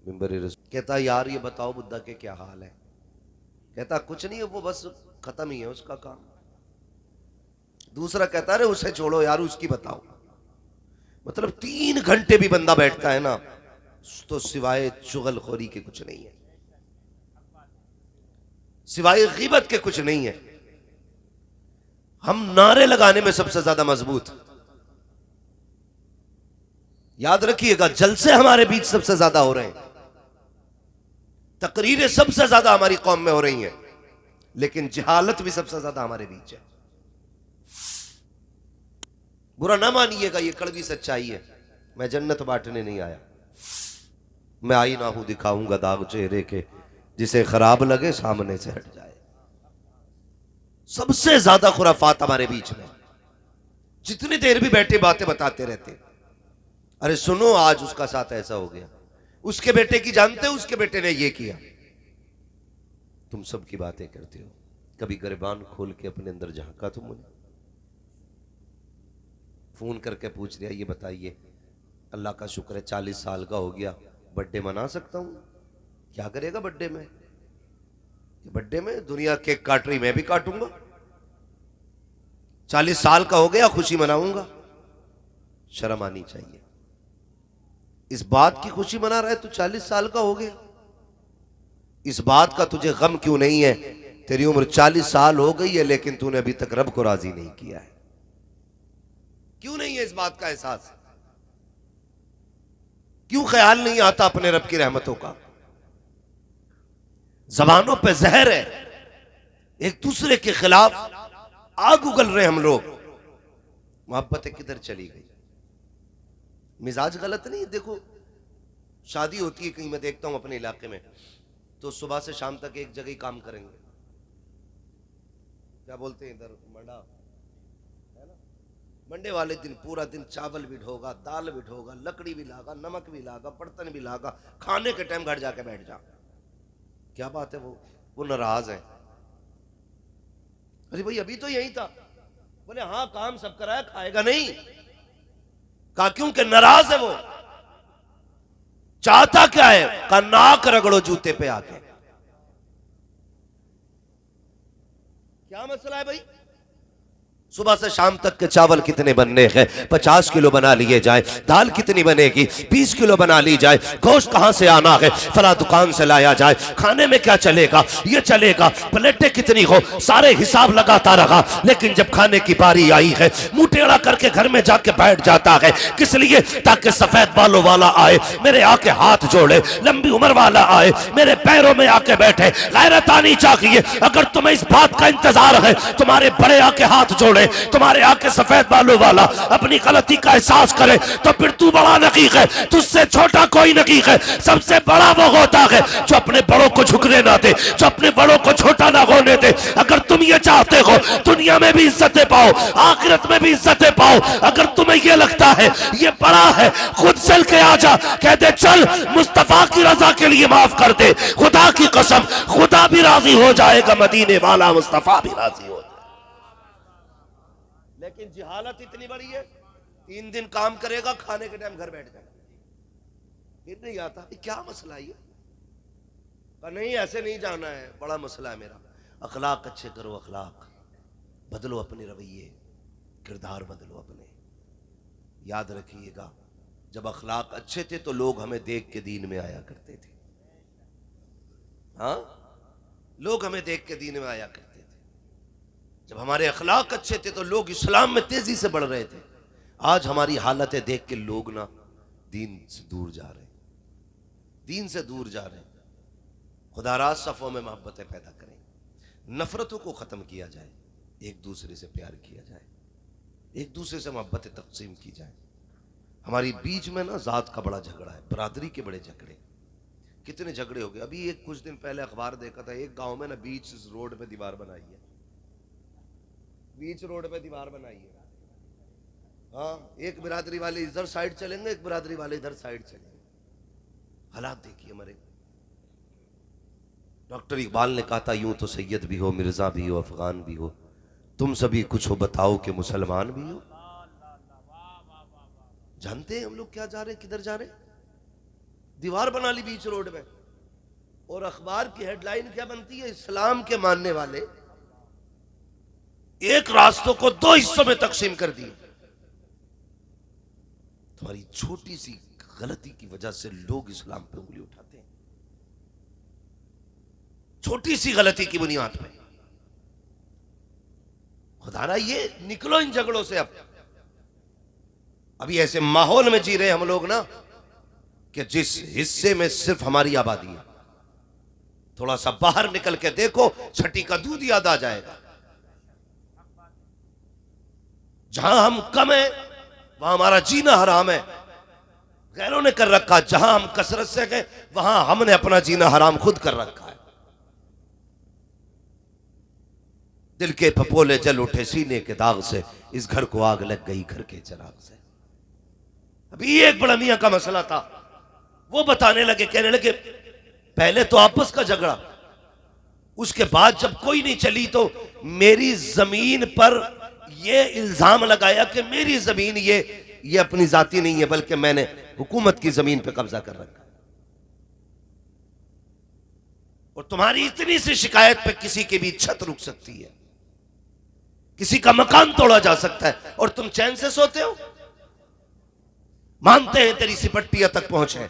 मिंबर रसूल। कहता यार ये बताओ बुद्धा के क्या हाल है? कहता कुछ नहीं है, वो बस खत्म ही है उसका काम। दूसरा कहता अरे उसे छोड़ो यार, उसकी बताओ। मतलब 3 घंटे भी बंदा बैठता है ना तो सिवाय चुगलखोरी के कुछ नहीं है, सिवाय गीबत के कुछ नहीं है। हम नारे लगाने में सबसे ज्यादा मजबूत, याद रखिएगा। जलसे हमारे बीच सबसे ज्यादा हो रहे हैं, तकरीरें सबसे ज्यादा हमारी कौम में हो रही हैं, लेकिन जहालत भी सबसे ज्यादा हमारे बीच है। बुरा ना मानिएगा, ये कड़वी सच्चाई है। मैं जन्नत बांटने नहीं आया, मैं आई ना हूं दिखाऊंगा दाग चेहरे के, जिसे खराब लगे सामने से हट जाए। सबसे ज्यादा खुराफात हमारे बीच में, जितनी देर भी बैठे बातें बताते रहते। अरे सुनो आज उसका साथ ऐसा हो गया, उसके बेटे की जानते हो, उसके बेटे ने ये किया। तुम सब की बातें करते हो, कभी गिरबान खोल के अपने अंदर झांका तुमने? फोन करके पूछ लिया ये बताइए अल्लाह का शुक्र है 40 साल का हो गया, बर्थडे मना सकता हूं? क्या करेगा बर्थडे में? बर्थडे में दुनिया केक काट रही, मैं भी काटूंगा। 40 साल का हो गया, खुशी मनाऊंगा। शर्म आनी चाहिए। इस बात की खुशी मना रहा है तू 40 साल का हो गया, इस बात का तुझे गम क्यों नहीं है? तेरी उम्र 40 साल हो गई है लेकिन तूने अभी तक रब को राजी नहीं किया है। क्यों नहीं है इस बात का एहसास? क्यों ख्याल नहीं आता अपने रब की रहमतों का? जबानों पे जहर है, एक दूसरे के खिलाफ आग उगल रहे हम लोग। मोहब्बतें किधर चली गई? मिजाज गलत नहीं। देखो शादी होती है कहीं, मैं देखता हूं अपने इलाके में, तो सुबह से शाम तक एक जगह ही काम करेंगे। क्या बोलते हैं इधर, मंडा है ना? मंडे वाले दिन पूरा दिन चावल भी ढोगा, दाल भी ढोगा, लकड़ी भी लागा, नमक भी लागा, बर्तन भी लागा, खाने के टाइम घर जाके बैठ जा। क्या बात है? वो नाराज है। अरे भाई अभी तो यही था। बोले हाँ काम सब कराया, खाएगा नहीं। कहा क्यों? कि नाराज है वो। चाहता क्या है? कहा नाक रगड़ो जूते पे आके। क्या मसला है भाई? सुबह से शाम तक के चावल कितने बनने हैं? 50 किलो बना लिए जाए। दाल कितनी बनेगी? 20 किलो बना ली जाए। गोश्त कहां से आना है? फला दुकान से लाया जाए। खाने में क्या चलेगा? ये चलेगा। प्लेटें कितनी हो? सारे हिसाब लगाता रहा, लेकिन जब खाने की बारी आई है मुंह टेढ़ा करके घर में जाके बैठ जाता है। किस लिए? ताकि सफेद बालों वाला आए मेरे आके हाथ जोड़े, लंबी उम्र वाला आए मेरे पैरों में आके बैठे। गैरत आनी चाहिए। अगर तुम्हें इस बात का इंतजार है तुम्हारे बड़े आके हाथ जोड़े, तुम्हारे आके सफेद बालों वाला अपनी गलती का एहसास करे, तो फिर तू बड़ा नकीक है। तुझसे छोटा कोई नकीक है। सबसे बड़ा वो होता है जो अपने बड़ों को झुकने ना दे, जो अपने बड़ों को छोटा ना होने दे। अगर तुम ये चाहते हो दुनिया में भी इज्जतें पाओ, आखिरत में भी इज्जतें पाओ, अगर तुम्हें ये लगता है ये बड़ा है, खुद चल के आ जा, कह दे चल मुस्तफा की रजा के लिए माफ कर दे। खुदा की कसम खुदा भी राजी हो जाएगा, मदीने वाला मुस्तफा भी राजी हो। लेकिन जिहालत इतनी बड़ी है, 3 दिन काम करेगा, खाने के टाइम घर बैठ जाएगा, फिर नहीं आता। क्या मसला है? नहीं ऐसे नहीं जाना है, बड़ा मसला है मेरा। अखलाक अच्छे करो, अखलाक बदलो, अपने रवैये किरदार बदलो अपने। याद रखिएगा जब अखलाक अच्छे थे तो लोग हमें देख के दीन में आया करते थे। हाँ, लोग हमें देख के दीन में आया करते थे। जब हमारे अखलाक अच्छे थे तो लोग इस्लाम में तेजी से बढ़ रहे थे। आज हमारी हालतें देख के लोग ना दीन से दूर जा रहे, दीन से दूर जा रहे। खुदाराज सफ़ों में मोहब्बतें पैदा करें, नफरतों को ख़त्म किया जाए, एक दूसरे से प्यार किया जाए, एक दूसरे से मोहब्बतें तकसीम की जाए। हमारी बीच में ना ज़ात का बड़ा झगड़ा है, बरादरी के बड़े झगड़े। कितने झगड़े हो गए। अभी एक कुछ दिन पहले अखबार देखा था, एक गांव में ना बीच रोड पे दीवार बनाई है, बीच रोड पे दीवार बनाई है। हाँ, एक बिरादरी वाले इधर साइड चलेंगे, एक बिरादरी वाले इधर साइड चलेंगे। हालात देखिए हमारे। डॉक्टर इकबाल ने कहा था यूं तो सैयद भी हो, मिर्जा भी हो, अफगान भी हो, तुम सभी कुछ हो बताओ कि मुसलमान भी हो। जानते हैं हम लोग क्या जा रहे हैं, किधर जा रहे हैं? दीवार बना ली बीच रोड में, और अखबार की हेडलाइन क्या बनती है, इस्लाम के मानने वाले एक रास्तों को 2 हिस्सों में तकसीम कर दिए। तुम्हारी छोटी सी गलती की वजह से लोग इस्लाम पे उंगली उठाते हैं, छोटी सी गलती की बुनियाद पे। खुदा ना, ये निकलो इन झगड़ों से। अभी ऐसे माहौल में जी रहे हम लोग ना कि जिस हिस्से में सिर्फ हमारी आबादी है, थोड़ा सा बाहर निकल के देखो, छठी का दूध याद आ जाएगा। जहां हम कम है वहां हमारा जीना हराम है, गैरों ने कर रखा। जहां हम कसरत से गए वहां हमने अपना जीना हराम खुद कर रखा है। दिल के फपोले जल उठे सीने के दाग से, इस घर को आग लग गई घर के चिराग से। अभी एक बड़ा मियां का मसला था, वो बताने लगे, कहने लगे पहले तो आपस का झगड़ा, उसके बाद जब कोई नहीं चली तो मेरी जमीन पर ये इल्जाम लगाया कि मेरी जमीन ये अपनी जाती नहीं है, बल्कि मैंने हुकूमत की जमीन पे कब्जा कर रखा। और तुम्हारी इतनी सी शिकायत पे किसी की भी छत रुक सकती है, किसी का मकान तोड़ा जा सकता है, और तुम चैन से सोते हो। मानते हैं तेरी सिपट्टियां तक पहुंचे,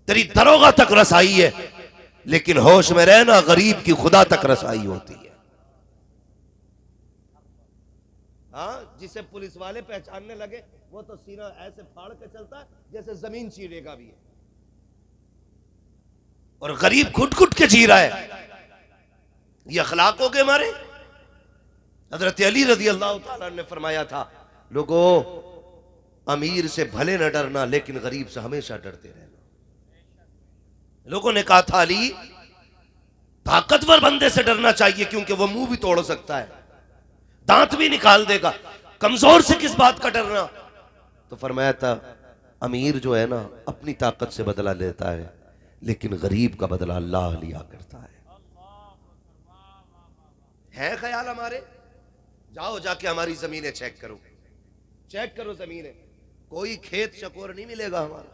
तेरी दरोगा तक रसाई है, लेकिन होश में रहना, गरीब की खुदा तक रसाई होती है। हाँ, जिसे पुलिस वाले पहचानने लगे वो तो सीना ऐसे फाड़ के चलता है जैसे जमीन चीरेगा भी है, और गरीब घुट घुट के जी रहा है। ये अखलाक हो गए हमारे। हजरत अली रजी अल्लाह ताला ने फरमाया था, लोगों अमीर से भले न डरना, लेकिन गरीब से हमेशा डरते रहना। लोगों ने कहा था, अली ताकतवर बंदे से डरना चाहिए क्योंकि वो मुंह भी तोड़ सकता है, दांत भी निकाल देगा, कमजोर से किस बात का डरना। तो फरमाया था, अमीर जो है ना अपनी ताकत से बदला लेता है, लेकिन गरीब का बदला अल्लाह लिया करता है ख्याल हमारे। जाओ जाके हमारी जमीनें चेक करो, चेक करो जमीनें, कोई खेत चकोर नहीं मिलेगा हमारा।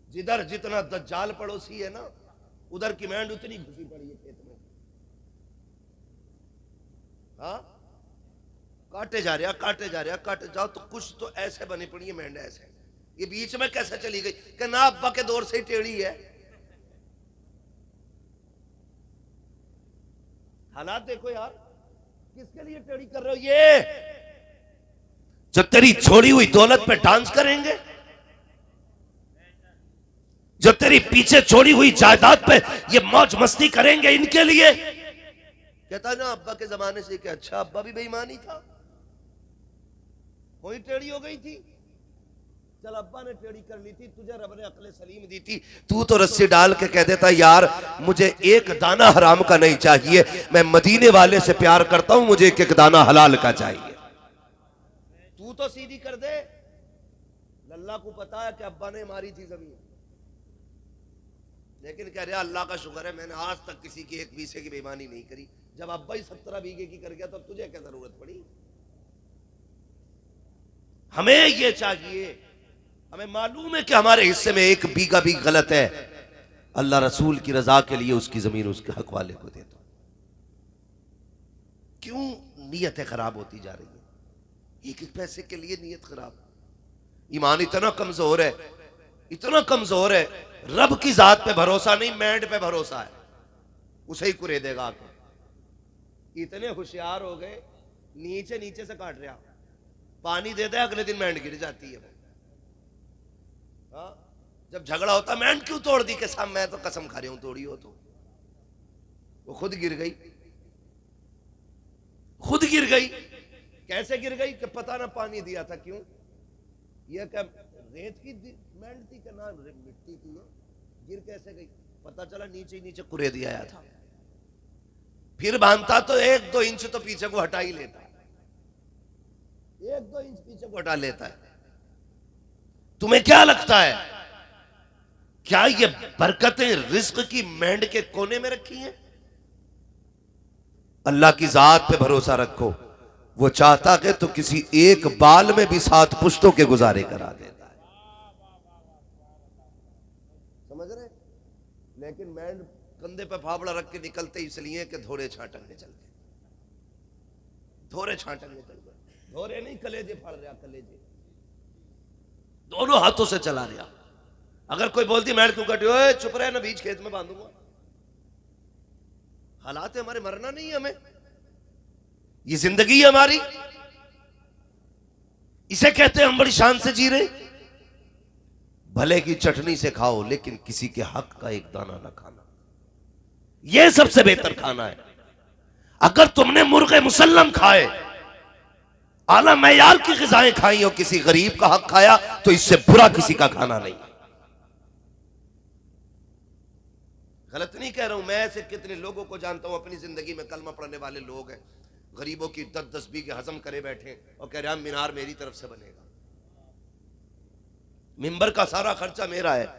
जिधर जितना दज्जाल पड़ोसी है ना, उधर की मैंड उतनी घुसी पड़ी है खेत में। हाँ, काटे जा रहा, काटे जा रहा, काटे जाओ तो कुछ तो ऐसे बनी पड़ी है मैंड, ऐसे। ये बीच में कैसे चली गई कि ना अब्बा के दौर से ही टेढ़ी है। हालात देखो यार, किसके लिए टेढ़ी कर रहे हो? ये जो तेरी छोड़ी हुई दौलत पे डांस करेंगे, जो तेरी पीछे छोड़ी हुई जायदाद पे ये मौज मस्ती करेंगे, इनके लिए। कहता ना अब्बा के जमाने से कि अच्छा अब्बा भी बेईमानी था, कोई टेढ़ी हो गई थी। चल अब्बा ने टेढ़ी कर ली थी, तुझे रब ने अक्ल सलीम दी थी, तू तो रस्सी डाल के कह देता यार मुझे एक दाना हराम का नहीं चाहिए, मैं मदीने वाले से प्यार करता हूं, मुझे एक एक दाना हलाल का चाहिए। तू तो सीधी कर दे। लल्ला को पता है कि अब्बा ने मारी थी जमीन, लेकिन कह रहा अल्लाह का शुक्र है मैंने आज तक किसी की एक बीसे की बेईमानी नहीं करी। जब अब्बा ही 17 बीघे की कर गया तो तुझे क्या जरूरत पड़ी? हमें ये चाहिए, हमें मालूम है कि हमारे हिस्से में एक बीघा भी गलत है, अल्लाह रसूल की रजा के लिए उसकी जमीन उसके हक वाले को दे दो। क्यों नीयतें खराब होती जा रही है? एक एक पैसे के लिए नीयत खराब। ईमान इतना कमजोर है, इतना कमजोर है, रब की जात पे भरोसा नहीं, मैंड पे भरोसा है, उसे ही कुरे देगा आके। इतने होशियार हो गए, नीचे नीचे से काट रहा, पानी दे दे अगले दिन मैंड गिर जाती है। जब झगड़ा होता मैंड क्यों तोड़ दी के साथ, मैं तो कसम खा रही हूं तोड़ी हो तो। वो खुद गिर गई, खुद गिर गई। कैसे गिर गई कि पता ना पानी दिया था क्यों, यह क्या रेत की मैंड थी कि ना मिट्टी थी, गिर कैसे गई पता चला नीचे नीचे कुरे दिया आया था। फिर बांधता तो 1-2 इंच तो पीछे को हटा ही लेता, 1-2 इंच पीछे को हटा लेता है। तुम्हें क्या लगता है क्या ये बरकतें रिज्क की मैंड के कोने में रखी हैं? अल्लाह की जात पे भरोसा रखो, वो चाहता है तो किसी एक बाल में भी 7 पुश्तों के गुजारे करा देता है। समझ रहे? लेकिन मैं कंधे पे फावड़ा रख के निकलते इसलिए कि धोरे छाटने चल गए, धोरे छाटने चल गए, धोरे नहीं कलेजे फाड़ रहा, कलेजे दोनों हाथों से चला रहा। अगर कोई बोलती मैं क्यों कटी, ओए चुप रहे ना, बीच खेत में बांधूंगा। हालात है हमारे, मरना नहीं है हमें, ये जिंदगी है हमारी, इसे कहते हैं हम बड़ी शान से जी रहे। भले की चटनी से खाओ लेकिन किसी के हक का एक दाना ना खाना, यह सबसे बेहतर खाना है। अगर तुमने मुर्गे मुसल्लम खाए, आला मैयार की ग़िज़ाएं खाई और किसी गरीब का हक खाया, तो इससे बुरा किसी का खाना नहीं। गलत नहीं कह रहा हूं, मैं ऐसे कितने लोगों को जानता हूं अपनी जिंदगी में, कलमा पढ़ने वाले लोग हैं, गरीबों की 10-10 बीघे हजम करे बैठे और कह रहे हैं मीनार मेरी तरफ से बनेगा, मिंबर का सारा खर्चा मेरा है,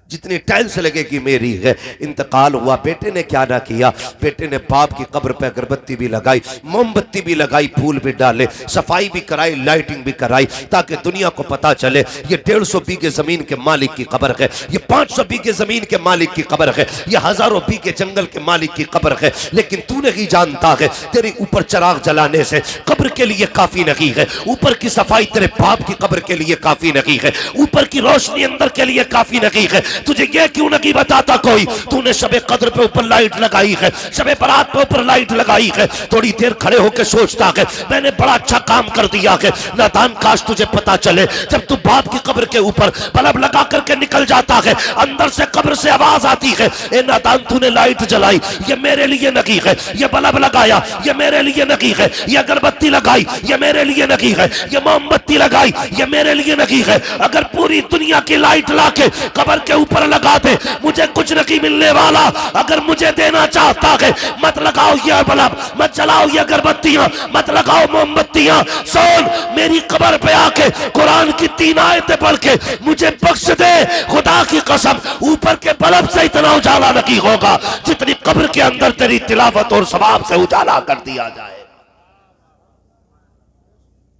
जितनी टाइल्स लगेगी मेरी है। इंतकाल हुआ, बेटे ने क्या ना किया, बेटे ने बाप की कब्र पे अगरबत्ती भी लगाई, मोमबत्ती भी लगाई, फूल भी डाले, सफाई भी कराई, लाइटिंग भी कराई, ताकि दुनिया को पता चले ये 150 बीघे जमीन के मालिक की कब्र है, ये 500 बीघे जमीन के मालिक की कब्र है, ये हजारों बीघे जंगल के मालिक की कब्र है। लेकिन तू नहीं जानता है तेरी ऊपर चिराग जलाने से कब्र के लिए काफी नहीं है, ऊपर की सफाई तेरे बाप की कब्र के लिए काफी नहीं है, ऊपर की रोशनी अंदर के लिए काफी नहीं है। तुझे ये क्यों नहीं बताता कोई, तूने शबे कद्र पे ऊपर लाइट लगाई है, शबे बारात पे ऊपर लाइट लगाई है, थोड़ी देर खड़े होकर सोचता है मैंने बड़ा अच्छा काम कर दिया है। नादान, काश तुझे पता चले जब तू बाप की कब्र के ऊपर बल्ब लगा करके निकल जाता है, अंदर से कब्र से आवाज आती है, ए नादान तूने लाइट जलाई, ये मेरे लिए नहीं है, ये बल्ब लगाया ये मेरे लिए नहीं है, ये अगरबत्ती लगाई ये मेरे लिए नहीं है, ये मोमबत्ती लगाई ये मेरे लिए नहीं है। अगर पूरी दुनिया की लाइट लाके कब्र के ऊपर लगा दे, मुझे कुछ नहीं मिलने वाला। अगर मुझे देना चाहता है मत लगाओ ये बल्ब, मत जलाओ ये अगरबत्तियां, मत लगाओ मोमबत्तियां, सुन मेरी कब्र पे आके कुरान की 3 आयतें पढ़ के मुझे बख्श दे। खुदा की कसम ऊपर के बल्ब से इतना उजाला नहीं होगा जितनी कब्र के अंदर तेरी तिलावत और सवाब से उजाला कर दिया जाए।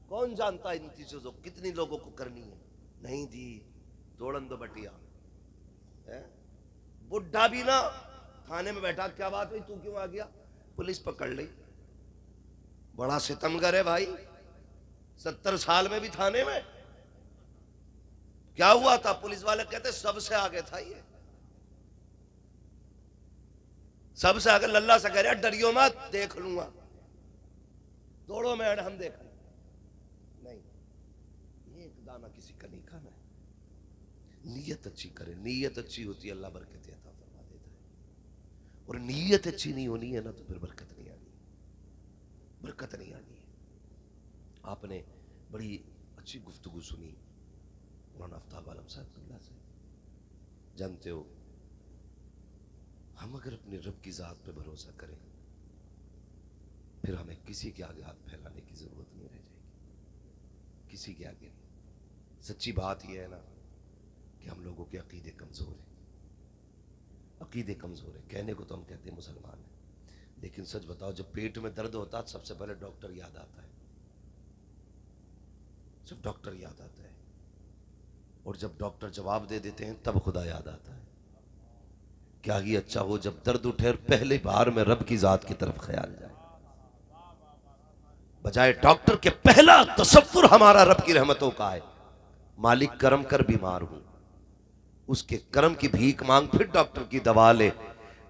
कौन जानता इन चीजों को कितनी लोगों को करनी है? नहीं जी, दौड़न दो बटिया, बुढ़ा भी ना थाने में बैठा, क्या बात हुई, तू क्यों आ गया, पुलिस पकड़ ली, बड़ा सितमगर है भाई, 70 साल में भी थाने में। क्या हुआ था? पुलिस वाले कहते सबसे आगे था ये, सबसे आगे, लल्ला से कह रहा डरियो मत, देख लूंगा, दौड़ो मैड हम देख नहीं, ये एक दाना किसी का नहीं खाना है। नीयत अच्छी करे, नीयत अच्छी होती है अल्लाह बरकत अता फरमा देता है, और नीयत अच्छी नहीं होनी है ना तो फिर बरकत नहीं आनी, बरकत नहीं आनी है। आपने बड़ी अच्छी गुफ्तगू सुनी मौलाना आफ्ताब आलम साहब से। जानते हो हम अगर अपने रब की जात पे भरोसा करें फिर हमें किसी के आगे हाथ फैलाने की जरूरत नहीं रह जाएगी, किसी के आगे नहीं। सच्ची बात यह है ना कि हम लोगों के अकीदे कमजोर हैं, अकीदे कमजोर है। कहने को तो हम कहते हैं मुसलमान हैं, लेकिन सच बताओ जब पेट में दर्द होता है सबसे पहले डॉक्टर याद आता है, जब डॉक्टर याद आता है, और जब डॉक्टर जवाब दे देते हैं तब खुदा याद आता है। क्या ही अच्छा हो जब दर्द उठे और पहले बार में रब की जात की तरफ ख्याल जाए, बजाय डॉक्टर के पहला तसव्वुर हमारा रब की रहमतों का है। मालिक करम कर बीमार हूं, उसके करम की भीख मांग, फिर डॉक्टर की दवा ले,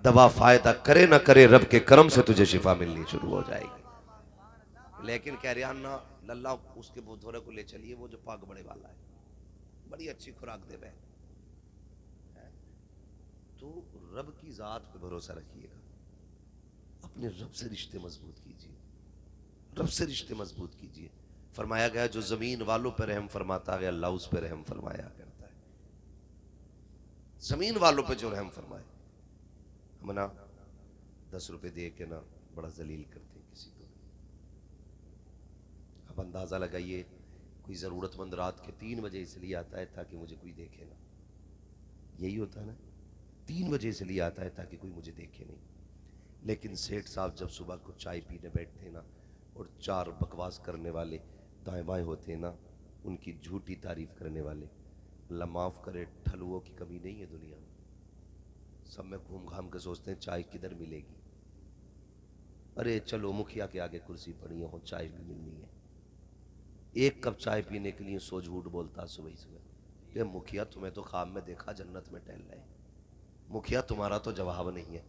दवा फायदा करे ना करे रब के करम से तुझे शिफा मिलनी शुरू हो जाएगी। लेकिन कह रहा ना लल्ला उसके बोधोरे को ले चलिए, वो जो पाग बड़े वाला है, बड़ी अच्छी खुराक दे बे। तो रब की जात पे भरोसा रखिएगा, अपने रब से रिश्ते मजबूत कीजिए, रब से रिश्ते मजबूत कीजिए। फरमाया गया जो जमीन वालों पर रहम फरमाता है अल्लाह उस पर रहम फरमाया करता है, जमीन वालों पर जो रहम फरमाए। हम ना 10 रुपए दे के ना बड़ा जलील करते हैं किसी को। अब अंदाजा लगाइए कोई जरूरतमंद रात के 3 बजे इसलिए आता है ताकि मुझे कोई देखे ना, यही होता है ना, 3 बजे इसलिए आता है ताकि कोई मुझे देखे नहीं। लेकिन सेठ साहब जब सुबह को चाय पीने बैठते ना और 4 बकवास करने वाले दाएं बाएं होते हैं ना, उनकी झूठी तारीफ करने वाले, अल्लाह माफ़ करे, ठलुओं की कमी नहीं है दुनिया में। सब में घूम घाम के सोचते हैं चाय किधर मिलेगी। अरे चलो मुखिया के आगे कुर्सी पड़ी हो, चाय भी मिलनी है। एक कप चाय पीने के लिए सो झूठ बोलता सुबह सुबह। ये मुखिया तुम्हें तो ख्वाब में देखा जन्नत में टहल रहे। मुखिया तुम्हारा तो जवाब नहीं है।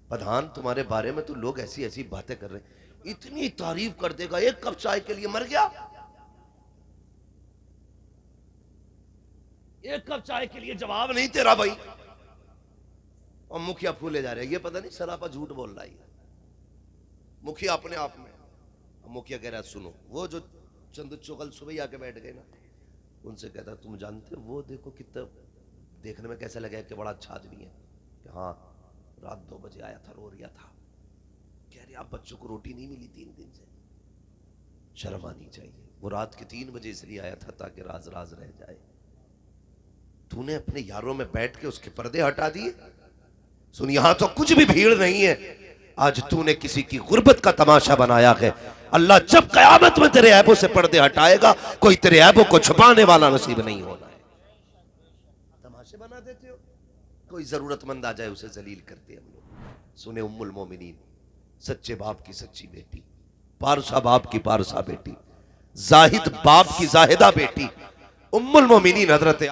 प्रधान तुम्हारे बारे में तो लोग ऐसी ऐसी बातें कर रहे हैं, इतनी तारीफ कर देगा, एक कप चाय के लिए मर गया। एक कप चाय के लिए जवाब नहीं तेरा भाई। और मुखिया फूले जा रहे, ये पता नहीं सरापा झूठ बोल रहा है मुखिया अपने आप में। मुखिया कह रहा सुनो, वो जो चंदू चोगल सुबह आके बैठ गए ना, उनसे कहता तुम जानते हो वो देखो कितना देखने में कैसा लगा कि बड़ा अच्छा आदमी है। कि हाँ रात 2 बजे आया था, रो रिया था। कह रहे आप बच्चों को रोटी नहीं मिली 3 दिन से, शर्म आनी चाहिए। वो रात के 3 बजे इसलिए आया था ताकि राज राज रह जाए। तूने अपने यारों में बैठ के उसके पर्दे हटा दिए। सुन यहां तो कुछ भी भीड़ नहीं है, आज तूने किसी की गुर्बत का तमाशा बनाया है। अल्लाह जब कयामत में तेरे ऐबों से पर्दे हटाएगा, कोई तेरे ऐबों को छुपाने वाला नसीब नहीं होना है। तमाशे बना देते हो, कोई जरूरतमंद आ जाए उसे जलील करते हम लोग। सुने उम्मुल मोमिनीन, सच्चे बाप की सच्ची बेटी, पारसा बाप की पारसा बेटी, जाहिद बाप की जाहिदा बेटी, उम्मुल मोमिनीन हजरत